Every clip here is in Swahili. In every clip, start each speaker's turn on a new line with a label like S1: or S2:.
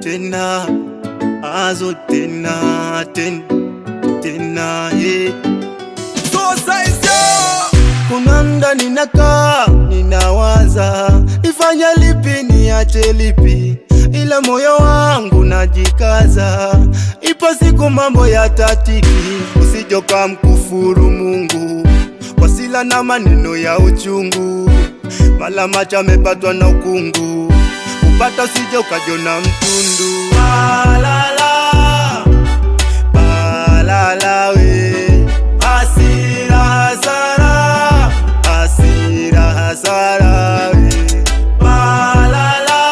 S1: tena azo tena tena
S2: So size
S1: kuna mda ninakaa ninawaza nifanya lipi niache lipi, ila moyo wangu najikaza, ipo siku mambo yatatiki. Usijoka mkufuru Mungu kwa sila na maneno ya uchungu, mala macho amepatwa na ukungu, upata usije ukajona mtundu. Balala balala we hasira hasara, hasira hasara we balala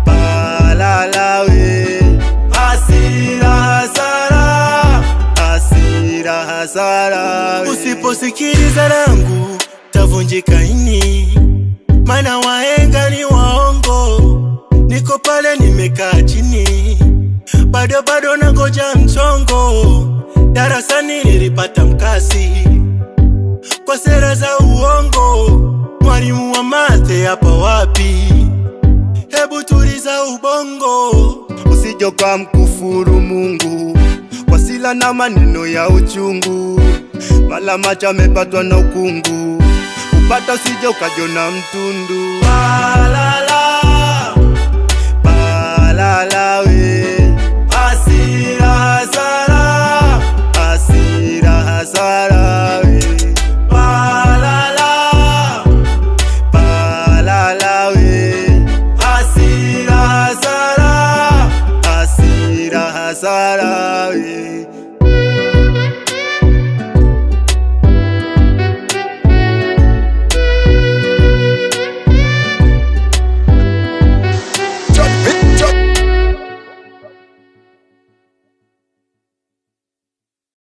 S1: balala we hasira hasara, hasira hasara we. Usiposikiliza langu tavunjika ini, mana wahenga ni waongo. Niko pale nimekaa chini, bado nangoja mchongo. Darasani nilipata mkasi kwa sera za uongo. Mwalimu wa mathe hapa wapi? Hebu tuliza ubongo. Usijoka mkufuru Mungu kwa sila na maneno ya uchungu, mala macho amepatwa na ukungu, upata usije ukajona mtundu.